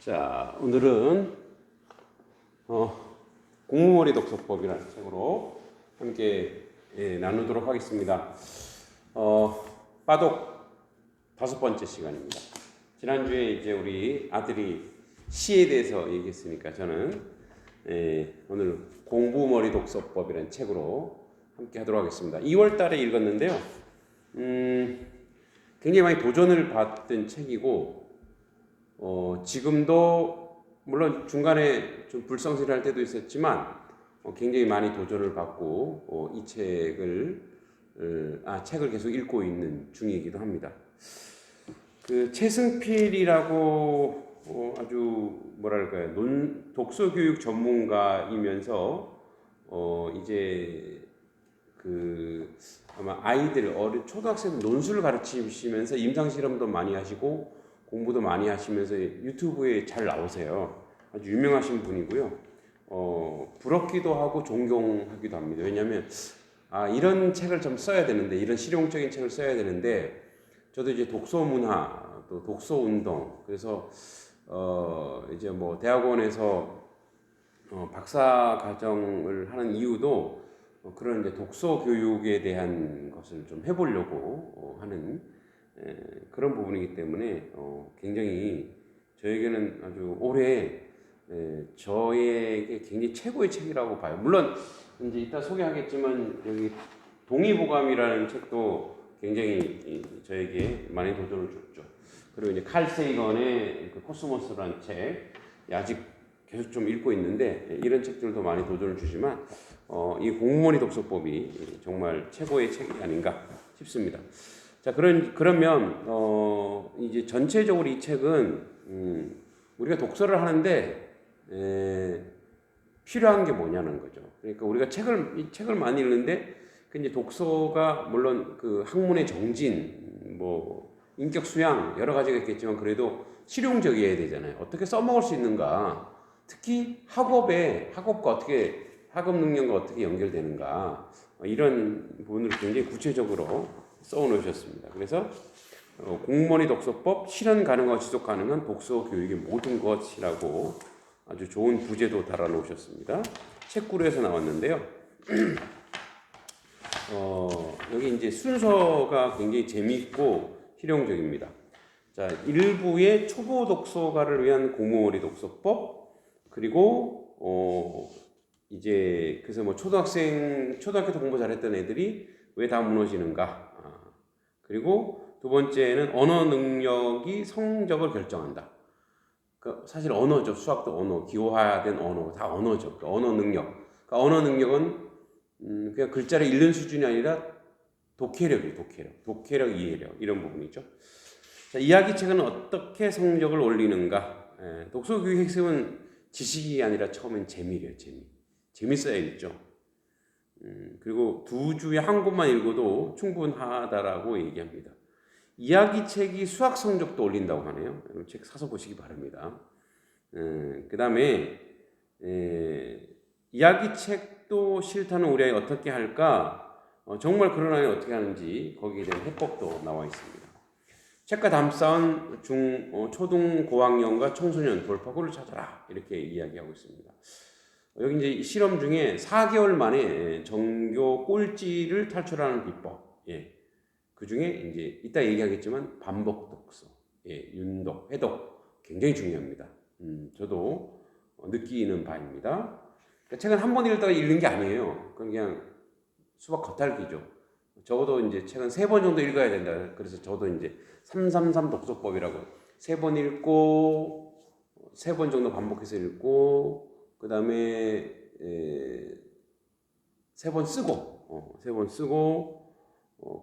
자, 오늘은 공무원의 독서법이라는 책으로 함께 나누도록 하겠습니다. 빠독 5번째 시간입니다. 지난주에 이제 우리 아들이 시에 대해서 얘기했으니까 저는 오늘 공부머리 독서법이라는 책으로 함께 하도록 하겠습니다. 2월 달에 읽었는데요. 굉장히 많이 도전을 받던 책이고 지금도 물론 중간에 좀 불성실할 때도 있었지만 굉장히 많이 도전을 받고 이 책을 계속 읽고 있는 중이기도 합니다. 그 최승필이라고 아주 뭐랄까요 독서 교육 전문가이면서 이제 그 아마 아이들 어린 초등학생 논술을 가르치시면서 임상 실험도 많이 하시고 공부도 많이 하시면서 유튜브에 잘 나오세요. 아주 유명하신 분이고요. 부럽기도 하고 존경하기도 합니다. 왜냐하면 이런 책을 좀 써야 되는데, 이런 실용적인 책을 써야 되는데, 저도 이제 독서 문화, 또 독서 운동, 그래서 이제 뭐 대학원에서 박사 과정을 하는 이유도 그런 이제 독서 교육에 대한 것을 좀 해보려고 하는 그런 부분이기 때문에 굉장히 저에게는 아주 올해 저에게 굉장히 최고의 책이라고 봐요. 물론 이제 이따 소개하겠지만 여기 동의보감이라는 책도 굉장히 저에게 많이 도전을 줬죠. 그리고 이제 칼 세이건의 그 코스모스라는 책 아직 계속 좀 읽고 있는데 이런 책들도 많이 도전을 주지만 이 공무원의 독서법이 정말 최고의 책이 아닌가 싶습니다. 자, 그러면 이제 전체적으로 이 책은 우리가 독서를 하는데 필요한 게 뭐냐는 거죠. 그러니까 우리가 이 책을 많이 읽는데 이제 독서가 물론 그 학문의 정진, 뭐 인격 수양 여러 가지가 있겠지만 그래도 실용적이어야 되잖아요. 어떻게 써먹을 수 있는가? 특히 학업과 어떻게 학업 능력과 어떻게 연결되는가? 이런 부분을 굉장히 구체적으로 써놓으셨습니다. 그래서 공무원의 독서법, 실현 가능하고 지속 가능한 독서 교육의 모든 것이라고 아주 좋은 부제도 달아놓으셨습니다. 책구로에서 나왔는데요. 여기 이제 순서가 굉장히 재미있고 실용적입니다. 자, 1부의 초보 독서가를 위한 공무원의 독서법, 그리고 이제 그래서 뭐 초등학교 때 공부 잘했던 애들이 왜 다 무너지는가? 그리고 두 번째는 언어 능력이 성적을 결정한다. 사실 언어죠. 수학도 언어, 기호화된 언어, 다 언어죠. 언어 능력. 언어 능력은 그냥 글자를 읽는 수준이 아니라 독해력이에요. 독해력, 이해력 이런 부분이죠. 자, 이야기책은 어떻게 성적을 올리는가? 독서 교육 핵심은 지식이 아니라 처음엔 재미래요. 재밌어야 읽죠. 그리고 2주에 한 권만 읽어도 충분하다라고 얘기합니다. 이야기책이 수학 성적도 올린다고 하네요. 책 사서 보시기 바랍니다. 그 다음에 이야기책도 싫다는 우리 아이 어떻게 할까? 정말 그런 아이 어떻게 하는지 거기에 대한 해법도 나와 있습니다. 책과 담쌓은 초등 고학년과 청소년 돌파구를 찾아라 이렇게 이야기하고 있습니다. 여기 이제 실험 중에 4개월 만에 전교 꼴찌를 탈출하는 비법. 그 중에 이제 이따 얘기하겠지만 반복 독서, 윤독, 회독 굉장히 중요합니다. 저도 느끼는 바입니다. 그러니까 책은 한 번 읽다가 읽는 게 아니에요. 그냥 수박 겉핥기죠. 적어도 이제 책은 3번 정도 읽어야 된다. 그래서 저도 이제 333 독서법이라고 3번 읽고 3번 정도 반복해서 읽고 그 다음에 3번 쓰고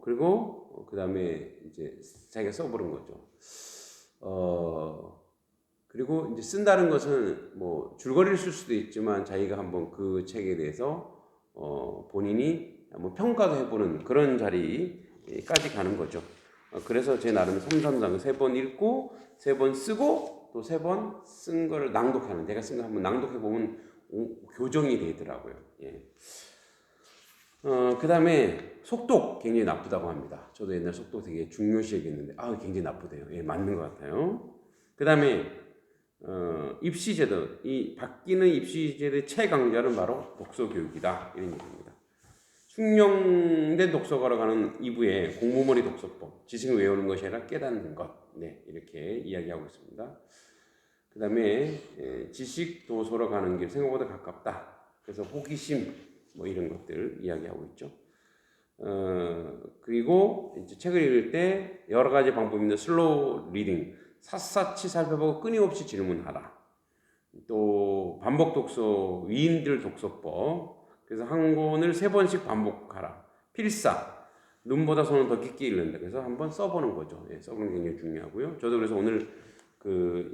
그리고 그 다음에 이제 자기가 써보는 거죠. 그리고 이제 쓴다는 것은 뭐 줄거리를 쓸 수도 있지만 자기가 한번 그 책에 대해서 본인이 한번 평가도 해보는 그런 자리까지 가는 거죠. 그래서 제 나름 333 3번 읽고 3번 쓰고 또 3번 쓴 거를 낭독하는, 내가 쓴 거 한번 낭독해보면 교정이 되더라고요. 그 다음에 속독 굉장히 나쁘다고 합니다. 저도 옛날 속독 되게 중요시 여겼는데 굉장히 나쁘대요. 맞는 것 같아요. 그 다음에 입시제도, 이 바뀌는 입시제도의 최강자는 바로 독서교육이다. 이런 얘기입니다. 숙련된 독서가로 가는 2부에 공부머리 독서법, 지식을 외우는 것이 아니라 깨닫는 것. 네, 이렇게 이야기하고 있습니다. 그 다음에 지식 도서로 가는 길 생각보다 가깝다. 그래서 호기심 뭐 이런 것들 이야기하고 있죠. 그리고 이제 책을 읽을 때 여러 가지 방법이 있는 슬로우 리딩, 샅샅이 살펴보고 끊임없이 질문하라. 또 반복 독서, 위인들 독서법. 그래서 한 권을 3번씩 반복하라. 필사, 눈보다 손은 더 깊게 읽는다. 그래서 한번 써보는 거죠. 예, 써보는 게 굉장히 중요하고요. 저도 그래서 오늘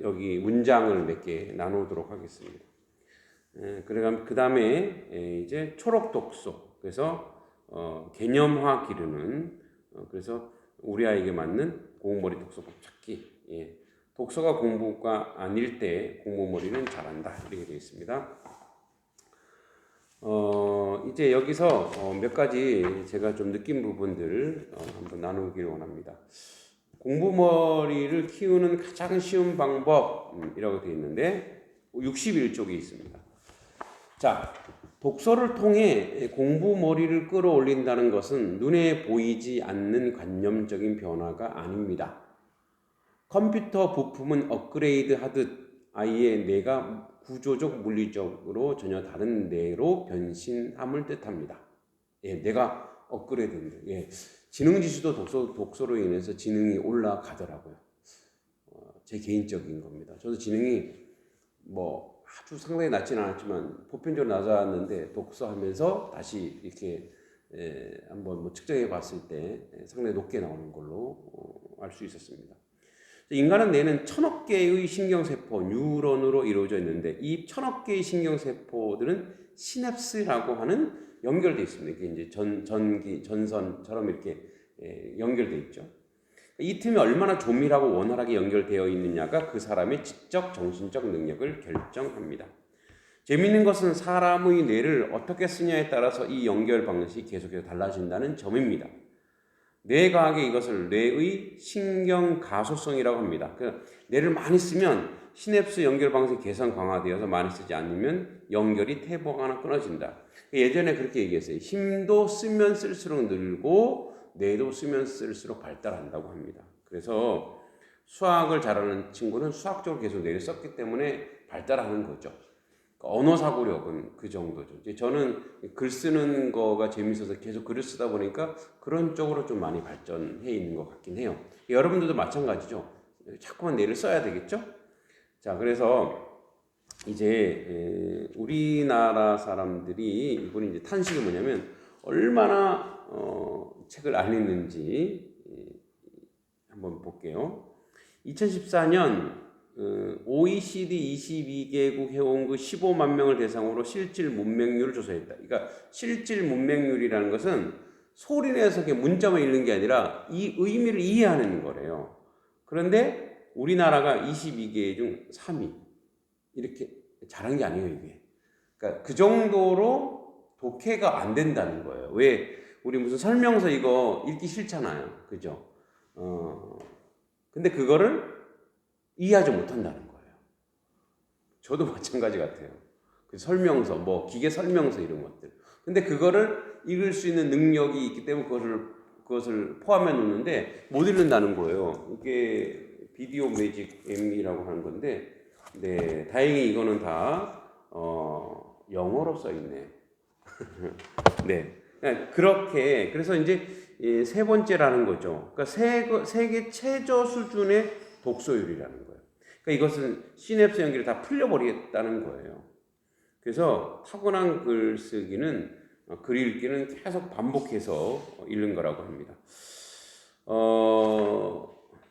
여기 문장을 몇 개 나누도록 하겠습니다. 그 다음에 이제 초록 독서. 그래서 개념화 기르는, 그래서 우리 아이에게 맞는 공부머리 독서법 찾기. 예. 독서가 공부가 아닐 때 공부머리는 잘한다. 이렇게 되어 있습니다. 이제 여기서 몇 가지 제가 좀 느낀 부분들 한번 나누기를 원합니다. 공부머리를 키우는 가장 쉬운 방법이라고 되어 있는데 61쪽에 있습니다. 자, 독서를 통해 공부머리를 끌어올린다는 것은 눈에 보이지 않는 관념적인 변화가 아닙니다. 컴퓨터 부품은 업그레이드 하듯 아이의 뇌가 구조적 물리적으로 전혀 다른 뇌로 변신함을 뜻합니다. 예, 뇌가 업그레이드입니다. 예, 지능 지수도 독서로 인해서 지능이 올라가더라고요. 제 개인적인 겁니다. 저도 지능이 뭐 아주 상당히 낮지는 않았지만 보편적으로 낮았는데 독서하면서 다시 이렇게 한번 뭐 측정해 봤을 때 상당히 높게 나오는 걸로 알 수 있었습니다. 인간은 뇌는 1000억 개의 신경세포, 뉴런으로 이루어져 있는데 이 1000억 개의 신경세포들은 시냅스라고 하는 연결되어 있습니다. 이게 이제 전선처럼 이렇게 연결되어 있죠. 이 틈이 얼마나 조밀하고 원활하게 연결되어 있느냐가 그 사람의 지적, 정신적 능력을 결정합니다. 재미있는 것은 사람의 뇌를 어떻게 쓰냐에 따라서 이 연결 방식이 계속해서 달라진다는 점입니다. 뇌과학에 이것을 뇌의 신경 가소성이라고 합니다. 뇌를 많이 쓰면 시냅스 연결 방식이 개선 강화되어서 많이 쓰지 않으면 연결이 퇴보하거나 끊어진다. 예전에 그렇게 얘기했어요. 힘도 쓰면 쓸수록 늘고 뇌도 쓰면 쓸수록 발달한다고 합니다. 그래서 수학을 잘하는 친구는 수학적으로 계속 뇌를 썼기 때문에 발달하는 거죠. 언어 사고력은 그 정도죠. 저는 글 쓰는 거가 재밌어서 계속 글을 쓰다 보니까 그런 쪽으로 좀 많이 발전해 있는 것 같긴 해요. 여러분들도 마찬가지죠. 자꾸만 뇌를 써야 되겠죠? 자, 그래서 이제 우리나라 사람들이 이번에 이제 탄식이 뭐냐면 얼마나 책을 안 읽는지 한번 볼게요. 2014년 OECD 22개국 회원국 15만 명을 대상으로 실질 문맹률을 조사했다. 그러니까 실질 문맹률이라는 것은 소리내서 문자만 읽는 게 아니라 이 의미를 이해하는 거래요. 그런데 우리나라가 22개 중 3위. 이렇게 잘한 게 아니에요, 이게. 그러니까 그 정도로 독해가 안 된다는 거예요. 왜? 우리 무슨 설명서 이거 읽기 싫잖아요. 그죠? 근데 그거를 이해하지 못한다는 거예요. 저도 마찬가지 같아요. 그 설명서, 뭐 기계 설명서 이런 것들. 근데 그거를 읽을 수 있는 능력이 있기 때문에 그것을 포함해 놓는데 못 읽는다는 거예요. 이게 비디오 매직 M이라고 하는 건데, 네, 다행히 이거는 다 영어로 써 있네. 네, 그렇게 그래서 이제 세 번째라는 거죠. 그러니까 세계 최저 수준의 독서율이라는 거예요. 그러니까 이것은 시냅스 연결이 다 풀려버리겠다는 거예요. 그래서 타고난 글쓰기는 글 읽기는 계속 반복해서 읽는 거라고 합니다.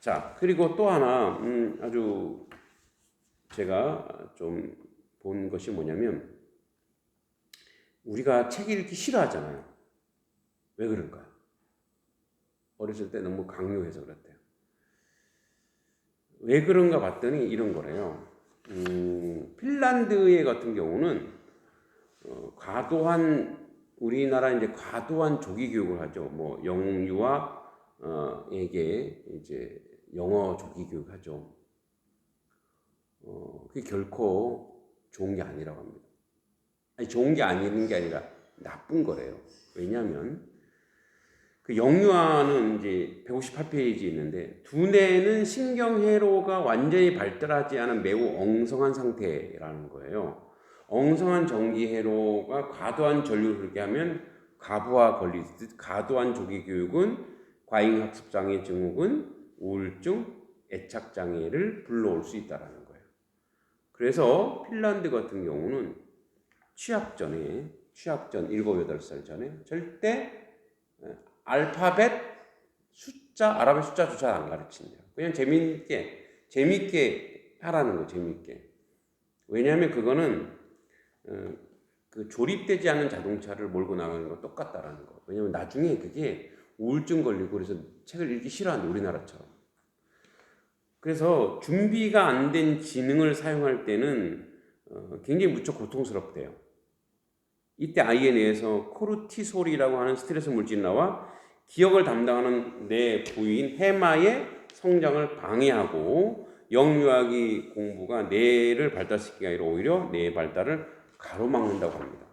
자, 그리고 또 하나 아주 제가 좀 본 것이 뭐냐면 우리가 책 읽기 싫어하잖아요. 왜 그럴까요? 어렸을 때 너무 강요해서 그렇대요. 왜 그런가 봤더니 이런 거래요. 핀란드의 같은 경우는 우리나라 이제 과도한 조기 교육을 하죠. 뭐 영유아 에게 이제 영어 조기 교육 하죠. 그게 결코 좋은 게 아니라고 합니다. 아니, 좋은 게 아닌 게 아니라 나쁜 거래요. 왜냐하면 그 영유아는 이제 158페이지 있는데 두뇌는 신경회로가 완전히 발달하지 않은 매우 엉성한 상태라는 거예요. 엉성한 전기회로가 과도한 전류를 흐르게 하면 과부하 걸리듯 과도한 조기교육은 과잉학습장애 증후군, 우울증, 애착장애를 불러올 수 있다는 거예요. 그래서 핀란드 같은 경우는 취학 전 7, 8살 전에 절대 알파벳, 숫자, 아랍의 숫자조차 안 가르친대요. 그냥 재밌게 하라는 거예요. 재밌게. 왜냐하면 그거는 그 조립되지 않은 자동차를 몰고 나가는 거 똑같다라는 거. 왜냐하면 나중에 그게 우울증 걸리고 그래서 책을 읽기 싫어한다, 우리나라처럼. 그래서 준비가 안 된 지능을 사용할 때는 굉장히 무척 고통스럽대요. 이때 아이의 뇌에서 코르티솔이라고 하는 스트레스 물질이 나와 기억을 담당하는 뇌 부위인 해마의 성장을 방해하고 영유아기 공부가 뇌를 발달시키기 아니라 오히려 뇌 발달을 가로막는다고 합니다.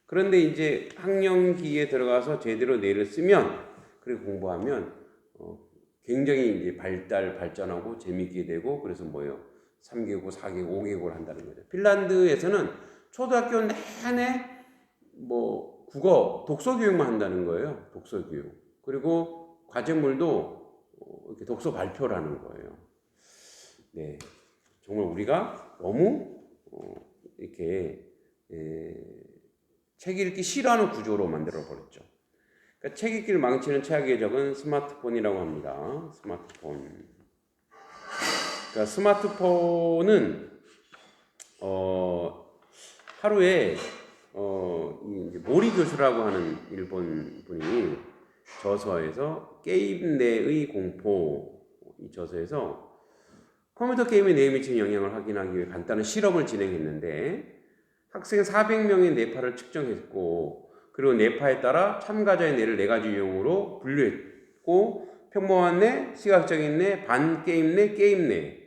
그런데 이제 학령기에 들어가서 제대로 뇌를 쓰면 그리고 공부하면 굉장히 이제 발전하고 재밌게 되고 그래서 뭐예요? 3개국, 4개국, 5개국을 한다는 거죠. 핀란드에서는 초등학교 내내 뭐 국어, 독서 교육만 한다는 거예요. 독서 교육. 그리고 과제물도 이렇게 독서 발표라는 거예요. 네, 정말 우리가 너무 이렇게 책 읽기 싫어하는 구조로 만들어 버렸죠. 그러니까 책 읽기를 망치는 최악의 적은 스마트폰이라고 합니다. 스마트폰. 그러니까 스마트폰은 하루에 모리 교수라고 하는 일본 분이 저서에서 게임 내의 공포 이 저서에서 컴퓨터 게임의 뇌에 미치는 영향을 확인하기 위해 간단한 실험을 진행했는데 학생 400명의 뇌파를 측정했고 그리고 뇌파에 따라 참가자의 뇌를 4가지 유형으로 분류했고 평범한 뇌, 시각적인 뇌, 반게임 뇌, 게임 뇌.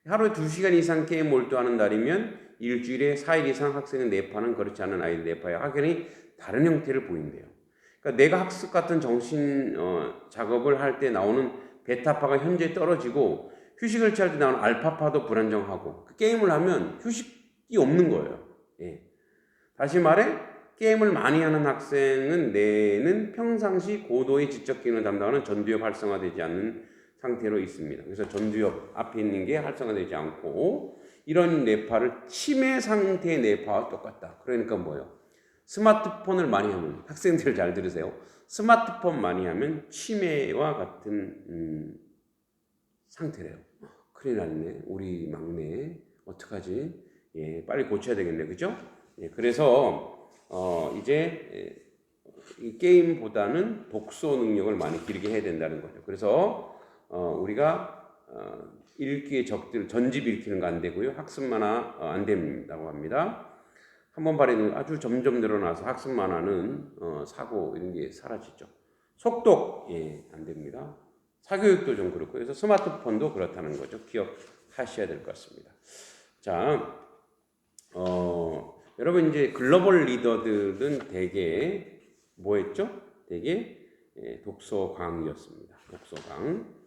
하루에 2시간 이상 게임 몰두하는 날이면 일주일에 4일 이상 학생의 뇌파는 그렇지 않은 아이들 뇌파의 확연히 다른 형태를 보인대요. 그러니까 내가 학습 같은 정신 작업을 할 때 나오는 베타파가 현저히 떨어지고 휴식을 취할 때 나오는 알파파도 불안정하고 그 게임을 하면 휴식이 없는 거예요. 예. 다시 말해 게임을 많이 하는 학생은 뇌는 평상시 고도의 지적 기능을 담당하는 전두엽 활성화되지 않는 상태로 있습니다. 그래서 전두엽 앞에 있는 게 활성화되지 않고 이런 뇌파를 치매 상태의 뇌파와 똑같다. 그러니까 뭐예요? 스마트폰을 많이 하면 학생들 잘 들으세요. 스마트폰 많이 하면 치매와 같은 상태래요. 큰일 났네. 우리 막내 어떡하지? 예, 빨리 고쳐야 되겠네. 그죠? 예, 그래서 이제 이 게임보다는 독서 능력을 많이 기르게 해야 된다는 거죠. 그래서 우리가 읽기의 적들 전집 읽히는 거 안 되고요. 학습 만화 안 된다고 합니다. 한번 발에는 아주 점점 늘어나서 학습 만화는 사고 이런 게 사라지죠. 속독 안 됩니다. 사교육도 좀 그렇고 그래서 스마트폰도 그렇다는 거죠. 기억하셔야 될 것 같습니다. 자, 여러분 이제 글로벌 리더들은 대개 뭐했죠? 대개 독서광이었습니다. 독서광.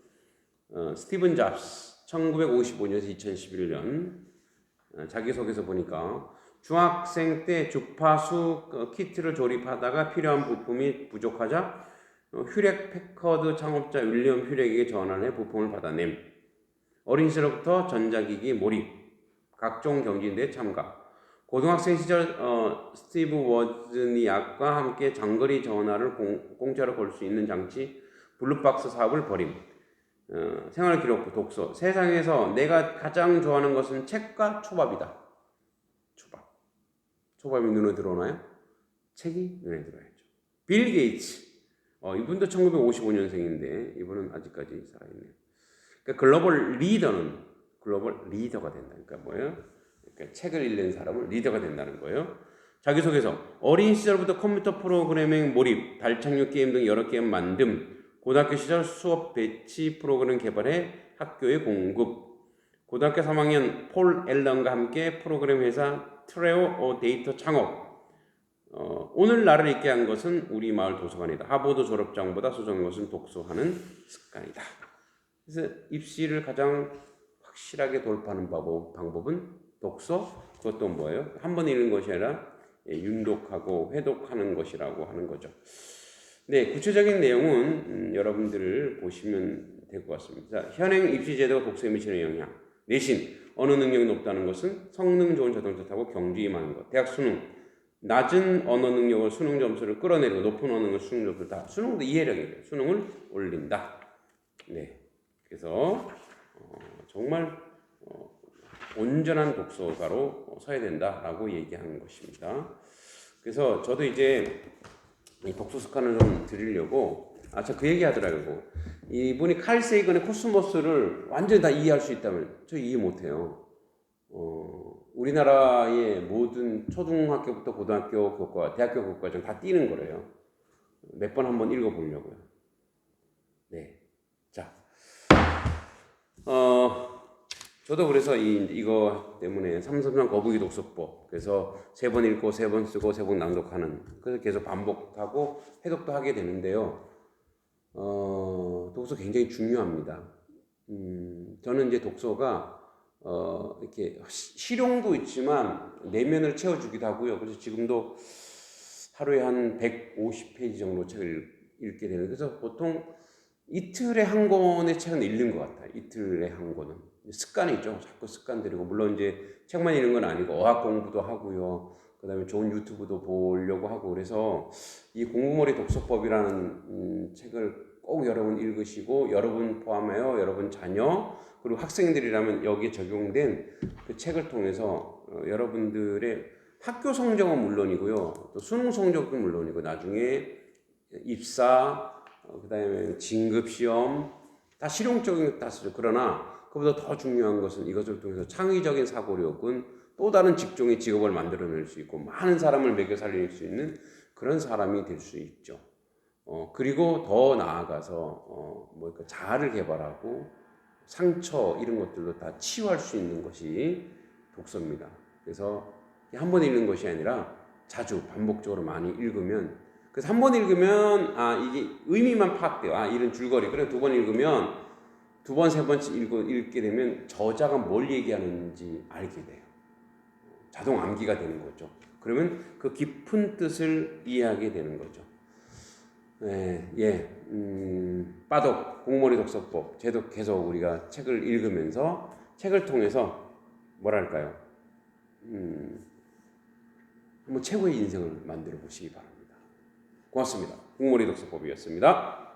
스티븐 잡스 1955년에서 2011년 자기소개서 보니까 중학생 때 주파수 키트를 조립하다가 필요한 부품이 부족하자 휴렉 패커드 창업자 윌리엄 휴렉에게 전화를 해 부품을 받아냄. 어린 시절부터 전자기기 몰입, 각종 경진대회 참가. 고등학생 시절 스티브 워즈니악과 함께 장거리 전화를 공짜로 걸 수 있는 장치 블루박스 사업을 벌임. 생활기록부, 독서. 세상에서 내가 가장 좋아하는 것은 책과 초밥이다. 초밥이 눈에 들어오나요? 책이 눈에 들어야죠. 빌 게이츠. 이분도 1955년생인데 이분은 아직까지 살아있네요. 그러니까 글로벌 리더가 된다. 그러니까 뭐예요? 그러니까 책을 읽는 사람은 리더가 된다는 거예요. 자기소개서. 어린 시절부터 컴퓨터 프로그래밍 몰입, 달 착륙 게임 등 여러 게임 만듦, 고등학교 시절 수업 배치 프로그램 개발해 학교에 공급, 고등학교 3학년 폴 앨런과 함께 프로그램 회사 트레오 데이터 창업. 오늘 나를 읽게 한 것은 우리 마을 도서관이다. 하버드 졸업장보다 소중한 것은 독서하는 습관이다. 그래서 입시를 가장 확실하게 돌파하는 방법은 독서. 그것도 뭐예요? 한 번 읽는 것이 아니라 윤독하고 회독하는 것이라고 하는 거죠. 네, 구체적인 내용은 여러분들을 보시면 될 것 같습니다. 자, 현행 입시 제도가 독서에 미치는 영향. 내신, 언어 능력이 높다는 것은 성능 좋은 자동차 타고 경주에 임하는 것. 대학 수능, 낮은 언어 능력으로 수능 점수를 끌어내리고 높은 언어 능력 수능 점수를 다 수능도 이해력이에요. 수능을 올린다. 네, 그래서 정말 온전한 독서가로 서야 된다라고 얘기하는 것입니다. 그래서 저도 이제 이 독서 습관을 좀 드리려고 저 그 얘기 하더라고요. 이분이 칼 세이건의 코스모스를 완전히 다 이해할 수 있다면 저 이해 못해요. 우리나라의 모든 초등학교부터 고등학교 교과, 대학교 교과정 다 띄는 거래요. 몇 번 한번 읽어보려고요. 네, 자, 저도 그래서 이거 때문에 삼삼삼 거북이 독서법. 그래서 3번 읽고 3번 쓰고 3번 낭독하는. 그래서 계속 반복하고 해독도 하게 되는데요. 독서 굉장히 중요합니다. 저는 이제 독서가 이렇게 실용도 있지만 내면을 채워주기도 하고요. 그래서 지금도 하루에 한 150페이지 정도 책을 읽게 되는. 그래서 보통 이틀에 한 권의 책은 읽는 것 같아요. 이틀에 한 권은. 습관이죠. 자꾸 습관들이고. 물론 이제 책만 읽는 건 아니고 어학 공부도 하고요. 그 다음에 좋은 유튜브도 보려고 하고. 그래서 이 공부머리 독서법이라는 책을 꼭 여러분 읽으시고, 여러분 포함하여 여러분 자녀 그리고 학생들이라면 여기에 적용된 그 책을 통해서 여러분들의 학교 성적은 물론이고요. 또 수능 성적도 물론이고 나중에 입사 그 다음에 진급시험 다 실용적인 것 다 쓰죠. 그러나 그보다 더 중요한 것은 이것을 통해서 창의적인 사고력은 또 다른 직종의 직업을 만들어낼 수 있고 많은 사람을 먹여 살릴 수 있는 그런 사람이 될 수 있죠. 그리고 더 나아가서 자아를 개발하고 상처 이런 것들도 다 치유할 수 있는 것이 독서입니다. 그래서 한 번 읽는 것이 아니라 자주 반복적으로 많이 읽으면, 그래서 한 번 읽으면 이게 의미만 파악돼요. 이런 줄거리. 그래 2번 읽으면 2번, 3번 읽게 되면 저자가 뭘 얘기하는지 알게 돼요. 자동 암기가 되는 거죠. 그러면 그 깊은 뜻을 이해하게 되는 거죠. 빠독 공머리 독서법. 쟤도 계속 우리가 책을 읽으면서 책을 통해서 뭐랄까요? 한번 최고의 인생을 만들어 보시기 바랍니다. 고맙습니다. 공머리 독서법이었습니다.